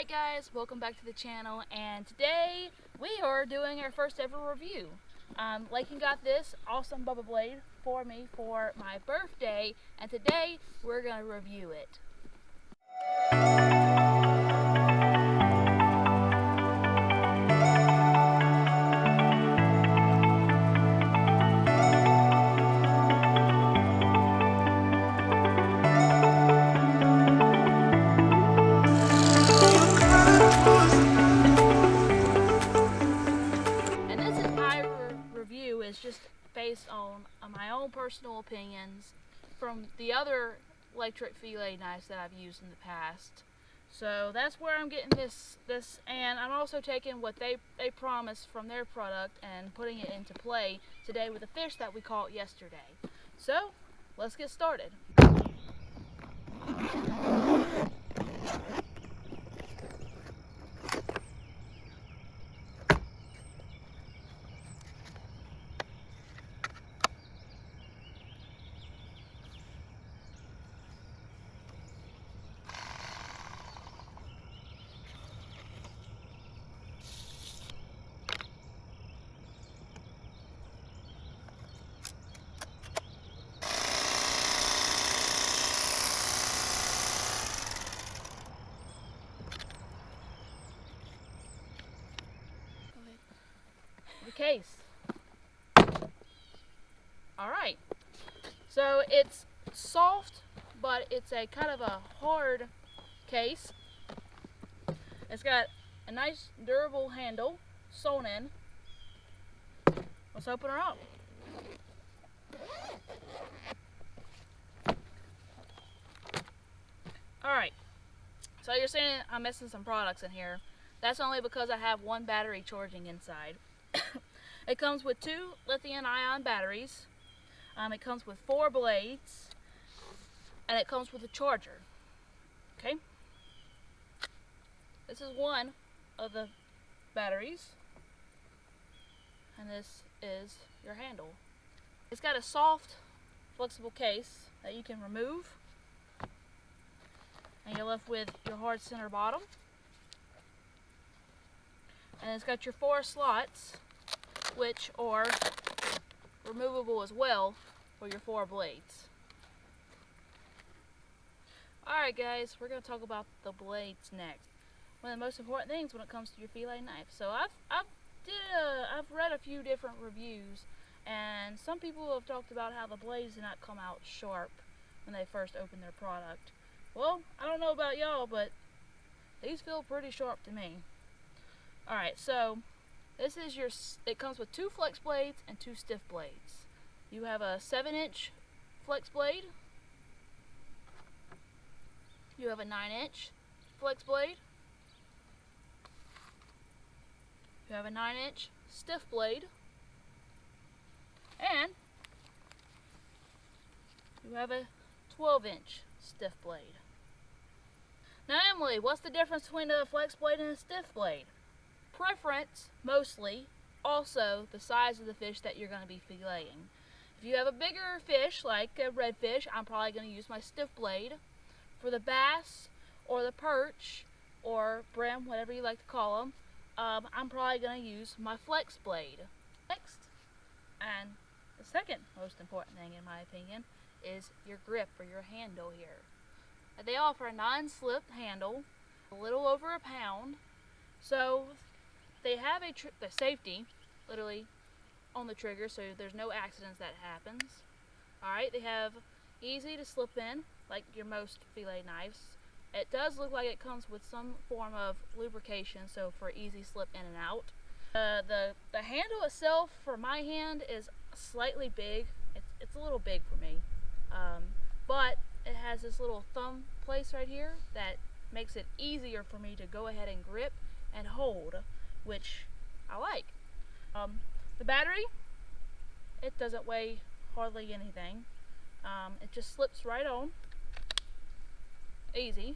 Alright guys, welcome back to the channel, and today we are doing our first ever review. Lakin got this awesome Bubba blade for me for my birthday, and today we're going to review it. Is just based on my own personal opinions from the other electric fillet knives that I've used in the past. So that's where I'm getting this and I'm also taking what they promised from their product and putting it into play today with a fish that we caught yesterday. So let's get started. The case. Alright, so it's soft, but it's a kind of a hard case. It's got a nice durable handle sewn in. Let's open her up. Alright, so you're saying I'm missing some products in here. That's only because I have one battery charging inside. It comes with 2 lithium-ion batteries. It comes with 4 blades, and it comes with a charger. Okay. This is one of the batteries, and this is your handle. It's got a soft, flexible case that you can remove, and you're left with your hard center bottom. And it's got your 4 slots, which are removable as well for your 4 blades. Alright guys, we're going to talk about the blades next. One of the most important things when it comes to your fillet knife. So I've read a few different reviews, and some people have talked about how the blades do not come out sharp when they first open their product. Well, I don't know about y'all, but these feel pretty sharp to me. Alright, so this is it comes with 2 flex blades and 2 stiff blades. You have a 7-inch flex blade. You have a 9-inch flex blade. You have a 9-inch stiff blade. And you have a 12-inch stiff blade. Now Emily, what's the difference between a flex blade and a stiff blade? Preference, mostly. Also, the size of the fish that you're going to be filleting. If you have a bigger fish, like a redfish, I'm probably going to use my stiff blade. For the bass, or the perch, or brim, whatever you like to call them, I'm probably going to use my flex blade. Next, and the second most important thing in my opinion, is your grip, or your handle here. They offer a non-slip handle, a little over a pound, so they have the safety, literally, on the trigger, so there's no accidents that happens. Alright, they have easy to slip in, like your most fillet knives. It does look like it comes with some form of lubrication, so for easy slip in and out. The handle itself, for my hand, is slightly big. It's a little big for me. But it has this little thumb place right here that makes it easier for me to go ahead and grip and hold, which I like. The battery, it doesn't weigh hardly anything. It just slips right on. Easy.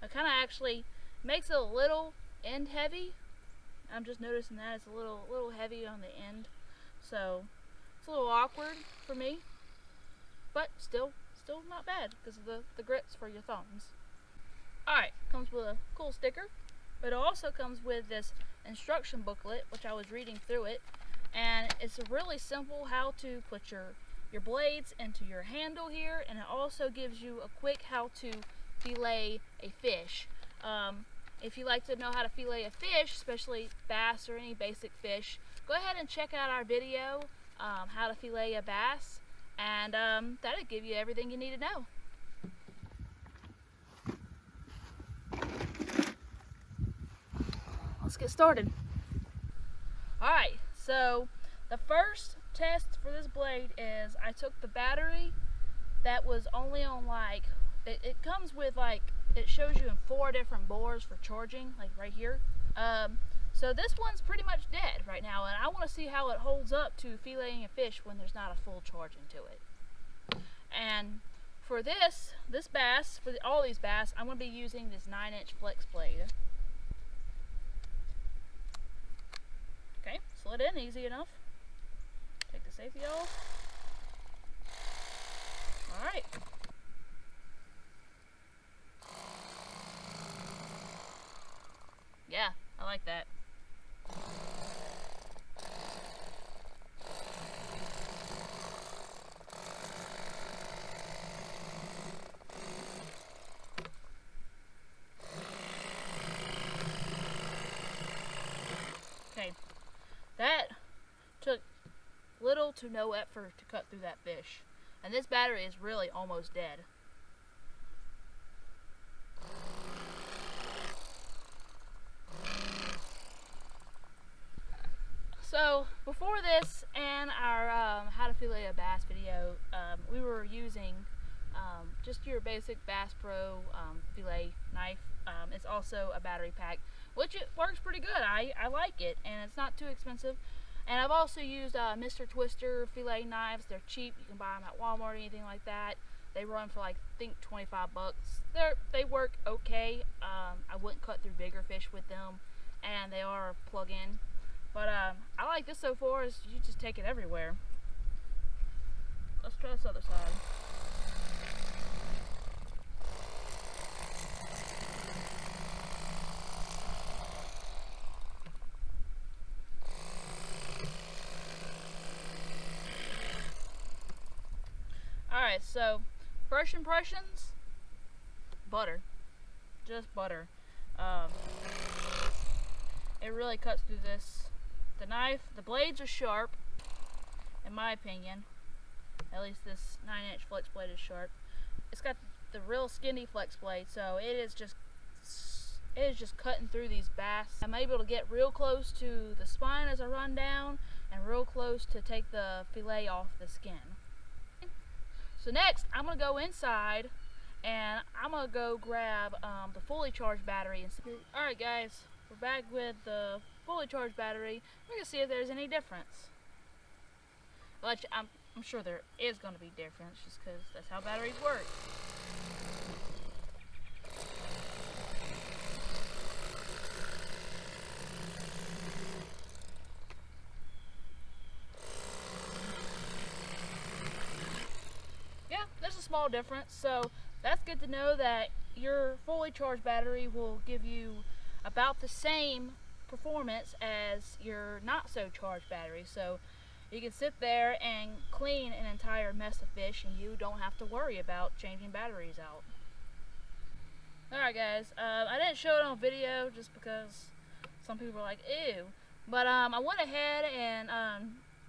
It kind of actually makes it a little end heavy. I'm just noticing that it's a little heavy on the end, so it's a little awkward for me, but still not bad because of the grips for your thumbs. Alright, comes with a cool sticker, but it also comes with this instruction booklet, which I was reading through it, and it's a really simple how to put your blades into your handle here, and it also gives you a quick how to fillet a fish. If you like to know how to fillet a fish, especially bass or any basic fish, go ahead and check out our video, how to fillet a bass, and that'll give you everything you need to know. Let's get started. Alright, so the first test for this blade is I took the battery that was only on like, it comes with like, it shows you in 4 different bores for charging, like right here. So this one's pretty much dead right now, and I want to see how it holds up to filleting a fish when there's not a full charge into it. And for this bass, for all these bass, I'm going to be using this 9-inch flex blade. Okay, slid in easy enough. Take the safety off. Alright. Yeah, I like that. Okay, that took little to no effort to cut through that fish. And this battery is really almost dead. So before this and our how to fillet a bass video, we were using just your basic Bass Pro fillet knife. It's also a battery pack, which it works pretty good. I like it, and it's not too expensive. And I've also used Mr. Twister fillet knives. They're cheap. You can buy them at Walmart or anything like that. They run for like, I think, 25 bucks. They work okay. I wouldn't cut through bigger fish with them, and they are plug-in. But I like this so far, is you just take it everywhere. Let's try this other side. Alright, so first impressions, butter. Just butter. It really cuts through this. The knife, the blades are sharp, in my opinion. At least this 9-inch flex blade is sharp. It's got the real skinny flex blade, so it is just cutting through these bass. I'm able to get real close to the spine as I run down, and real close to take the fillet off the skin. So next, I'm gonna go inside, and I'm gonna go grab the fully charged battery. Alright guys, we're back with the fully charged battery. We're gonna see if there's any difference. But I'm sure there is gonna be difference, just because that's how batteries work. Yeah, there's a small difference, so that's good to know that your fully charged battery will give you about the same performance as your not so charged battery. So you can sit there and clean an entire mess of fish, and you don't have to worry about changing batteries out. Alright guys, I didn't show it on video just because some people were like, ew. But I went ahead and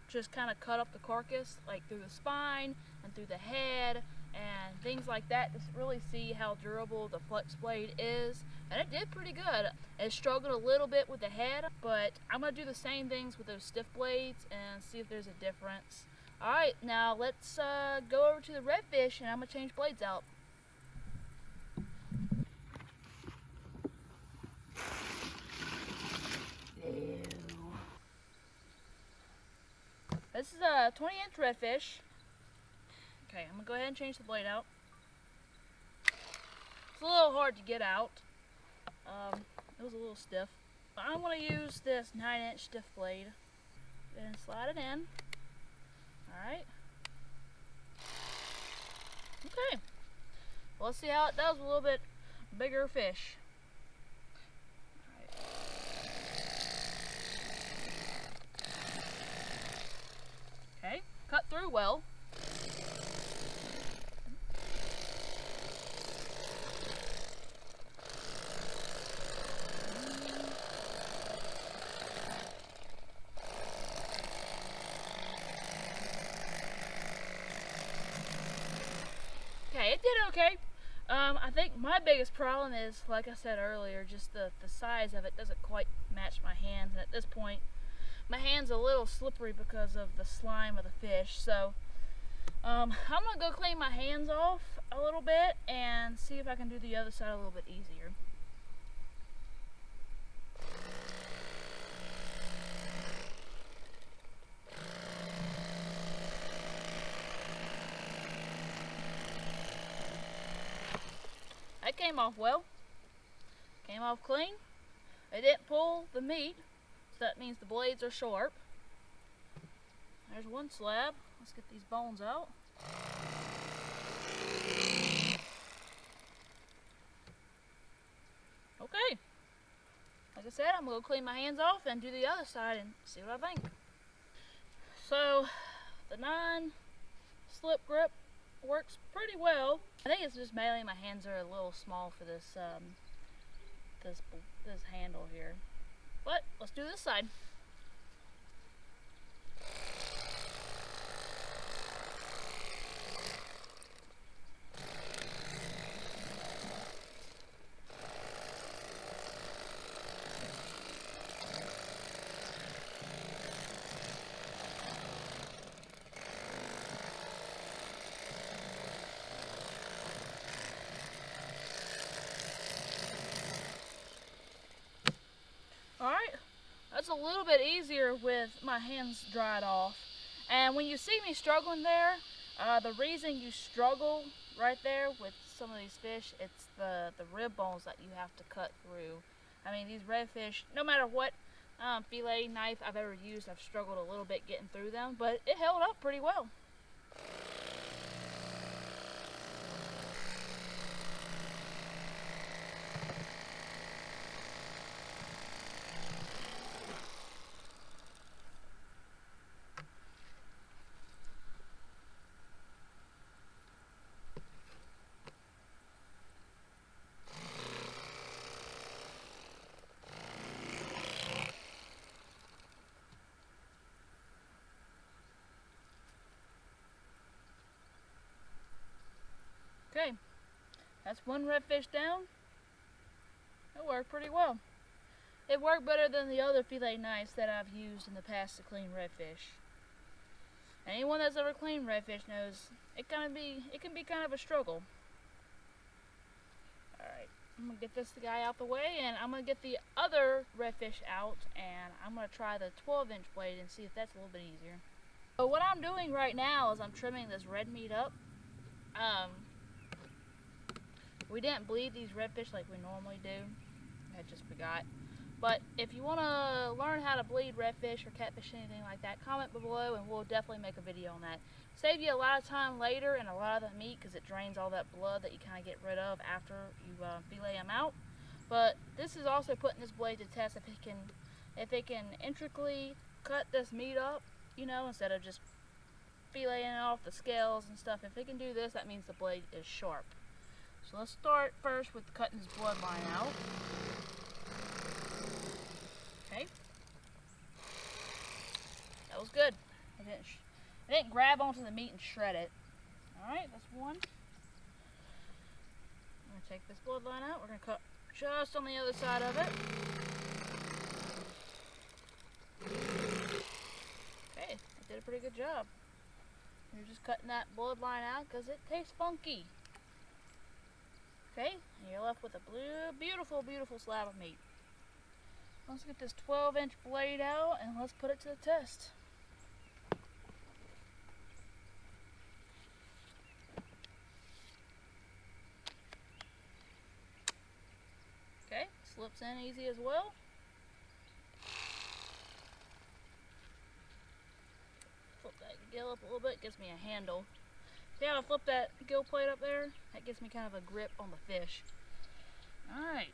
just kind of cut up the carcass, like through the spine and through the head and things like that, to really see how durable the flex blade is. And it did pretty good. It struggled a little bit with the head, but I'm going to do the same things with those stiff blades and see if there's a difference. Alright, now let's go over to the redfish, and I'm going to change blades out. This is a 20-inch redfish. Okay, I'm going to go ahead and change the blade out. It's a little hard to get out. It was a little stiff. But I'm going to use this 9-inch stiff blade and slide it in. Alright. Okay. Well, let's see how it does with a little bit bigger fish. Okay, cut through well. Okay, it did okay. I think my biggest problem is, like I said earlier, just the size of it doesn't quite match my hands, and at this point my hand's a little slippery because of the slime of the fish. So I'm gonna go clean my hands off a little bit and see if I can do the other side a little bit easier. That came off well. Came off clean. It didn't pull the meat, so that means the blades are sharp. There's one slab. Let's get these bones out. Okay. Like I said, I'm going to clean my hands off and do the other side and see what I think. So, the 9 slip grip works pretty well. I think it's just mainly my hands are a little small for this this handle here. But let's do this side. Alright, that's a little bit easier with my hands dried off. And when you see me struggling there, the reason you struggle right there with some of these fish, it's the rib bones that you have to cut through. I mean, these redfish, no matter what fillet knife I've ever used, I've struggled a little bit getting through them, but it held up pretty well. Okay, that's one redfish down. It worked pretty well. It worked better than the other fillet knives that I've used in the past to clean redfish. Anyone that's ever cleaned redfish knows it can be kind of a struggle. Alright, I'm gonna get this guy out the way, and I'm gonna get the other redfish out, and I'm gonna try the 12-inch blade and see if that's a little bit easier. So what I'm doing right now is I'm trimming this red meat up. We didn't bleed these redfish like we normally do. I just forgot. But if you want to learn how to bleed redfish or catfish, anything like that, comment below and we'll definitely make a video on that. Save you a lot of time later and a lot of the meat because it drains all that blood that you kind of get rid of after you fillet them out. But this is also putting this blade to test if it can intricately cut this meat up, you know, instead of just filleting off the scales and stuff. If it can do this, that means the blade is sharp. So let's start first with cutting his bloodline out. Okay. That was good. It didn't grab onto the meat and shred it. Alright, that's one. I'm going to take this bloodline out. We're going to cut just on the other side of it. Okay, I did a pretty good job. You're just cutting that bloodline out because it tastes funky. Okay, and you're left with a beautiful, beautiful slab of meat. Let's get this 12-inch blade out and let's put it to the test. Okay, slips in easy as well. Flip that gill up a little bit, gives me a handle. See how I flip that gill plate up there? That gives me kind of a grip on the fish. Alright.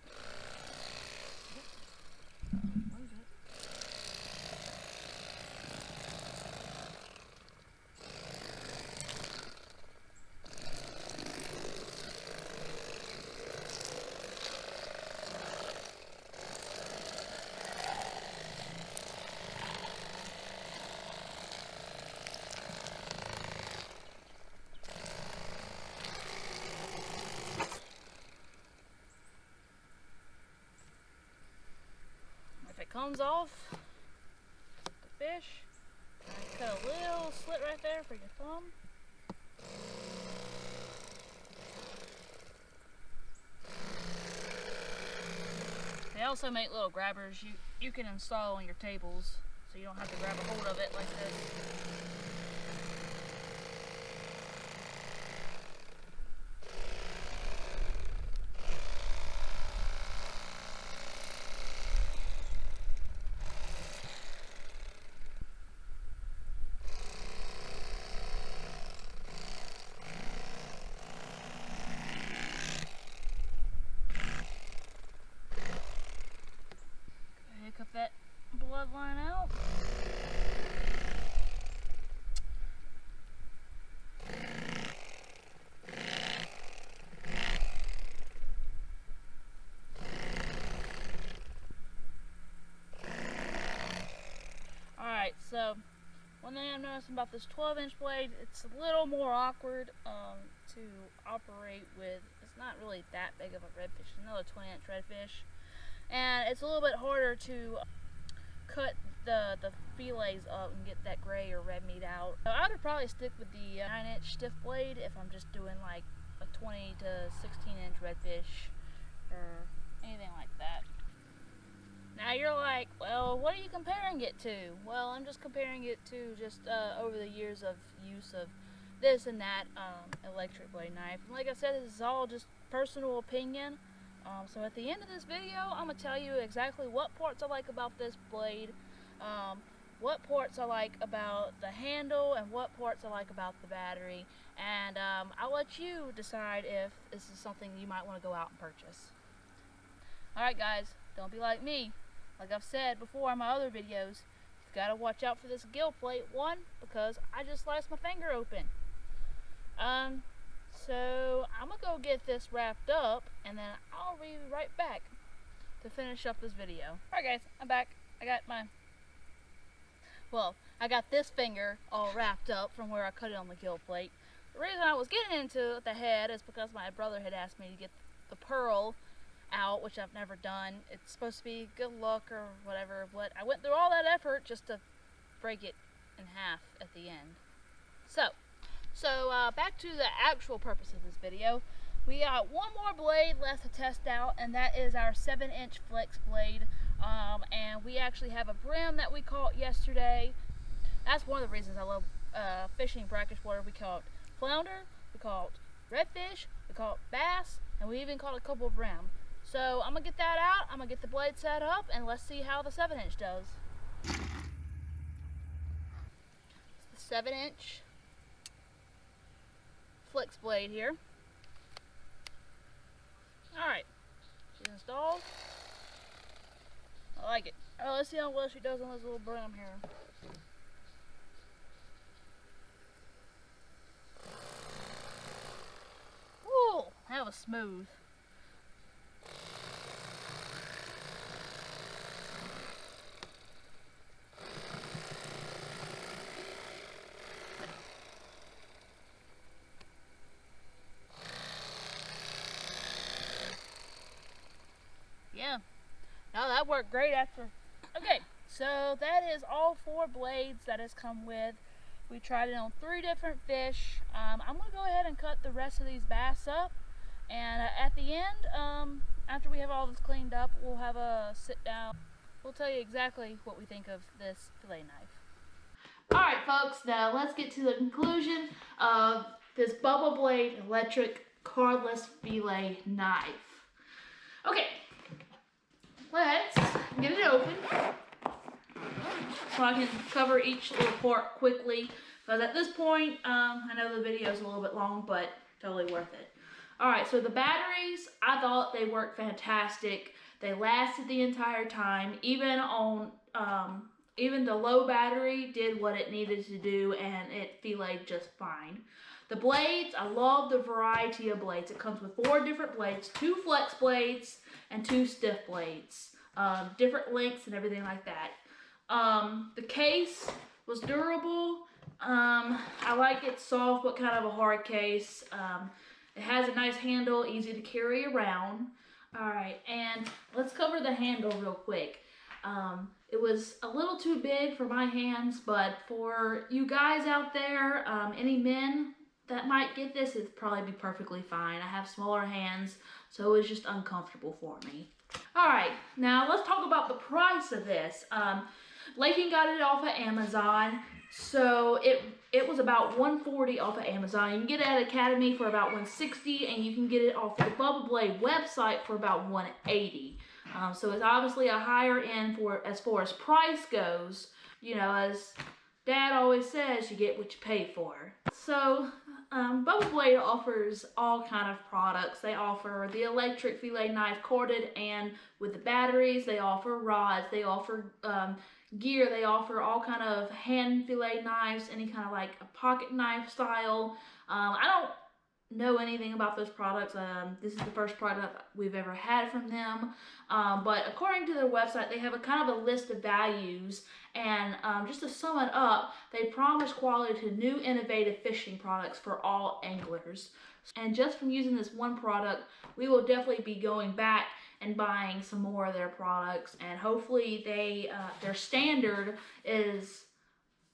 Comes off the fish. I cut a little slit right there for your thumb. They also make little grabbers you can install on your tables, so you don't have to grab a hold of it like this. Cut that bloodline out. Alright, so one thing I'm noticing about this 12-inch blade, it's a little more awkward to operate with. It's not really that big of a redfish, it's another 20-inch redfish. And it's a little bit harder to cut the fillets up and get that gray or red meat out. So I would probably stick with the 9-inch stiff blade if I'm just doing like a 20 to 16-inch redfish or anything like that. Now you're like, well, what are you comparing it to? Well, I'm just comparing it to just over the years of use of this and that electric blade knife. And like I said, this is all just personal opinion. So at the end of this video, I'm going to tell you exactly what parts I like about this blade, what parts I like about the handle, and what parts I like about the battery. And I'll let you decide if this is something you might want to go out and purchase. Alright guys, don't be like me. Like I've said before in my other videos, you've got to watch out for this gill plate. One, because I just sliced my finger open. So I'm gonna go get this wrapped up and then I'll be right back to finish up this video. Alright guys, I'm back. I got this finger all wrapped up from where I cut it on the gill plate. The reason I was getting into the head is because my brother had asked me to get the pearl out, which I've never done. It's supposed to be good luck or whatever, but I went through all that effort just to break it in half at the end. So back to the actual purpose of this video. We got one more blade left to test out, and that is our 7-inch flex blade. And we actually have a brim that we caught yesterday. That's one of the reasons I love fishing brackish water. We caught flounder, we caught redfish, we caught bass, and we even caught a couple of brim. So I'm gonna get that out, I'm gonna get the blade set up, and let's see how the 7-inch does. It's the 7-inch flex blade here. Alright, she's installed. I like it. Oh, let's see how well she does on this little brim here. Woo, that was smooth. Yeah, no, that worked great after. Okay, so that is all 4 blades that has come with. We tried it on 3 different fish. I'm going to go ahead and cut the rest of these bass up. And at the end, after we have all this cleaned up, we'll have a sit down. We'll tell you exactly what we think of this fillet knife. Alright folks, now let's get to the conclusion of this Bubba Blade electric cordless fillet knife. Okay. Let's get it open so I can cover each little part quickly, because at this point, I know the video is a little bit long, but totally worth it. Alright, so the batteries, I thought they worked fantastic. They lasted the entire time. Even on, even the low battery did what it needed to do, and it filleted just fine. The blades, I love the variety of blades. It comes with 4 different blades, 2 flex blades and 2 stiff blades. Different lengths and everything like that. The case was durable. I like it soft but kind of a hard case. It has a nice handle, easy to carry around. Alright, and let's cover the handle real quick. It was a little too big for my hands, but for you guys out there, any men that might get this, it'd probably be perfectly fine. I have smaller hands, so it was just uncomfortable for me. Alright, now let's talk about the price of this. Lithium got it off of Amazon, so it was about $140 off of Amazon. You can get it at Academy for about $160, and you can get it off the Bubba Blade website for about $180. So it's obviously a higher end for as far as price goes. You know, as Dad always says, you get what you pay for. So Bubba Blade offers all kind of products. They offer the electric fillet knife corded and with the batteries. They offer rods. They offer gear. They offer all kind of hand fillet knives, any kind of like a pocket knife style. I don't know anything about those products. This is the first product we've ever had from them. But according to their website, they have a kind of a list of values. And just to sum it up, they promise quality to new innovative fishing products for all anglers. And just from using this one product, we will definitely be going back and buying some more of their products. And hopefully their standard is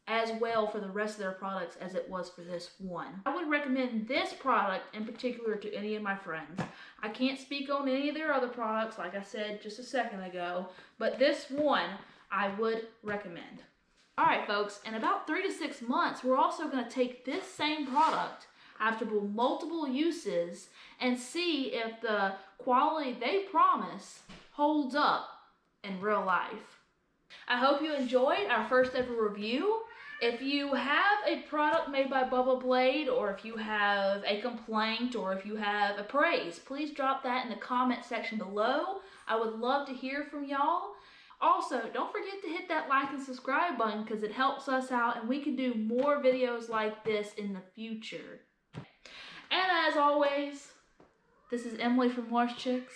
as well for the rest of their products as it was for this one. I would recommend this product in particular to any of my friends. I can't speak on any of their other products, like I said just a second ago, but this one I would recommend. Alright folks, in about 3 to 6 months, we're also going to take this same product after multiple uses and see if the quality they promise holds up in real life. I hope you enjoyed our first ever review. If you have a product made by Bubba Blade, or if you have a complaint, or if you have a praise, please drop that in the comment section below. I would love to hear from y'all. Also, don't forget to hit that like and subscribe button because it helps us out and we can do more videos like this in the future. And as always, this is Emily from Marsh Chicks.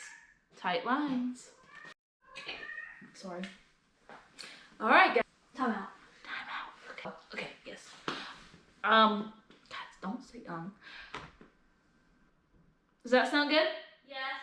Tight lines. Sorry. Alright guys. Time out. Okay, yes. Guys, don't say Does that sound good?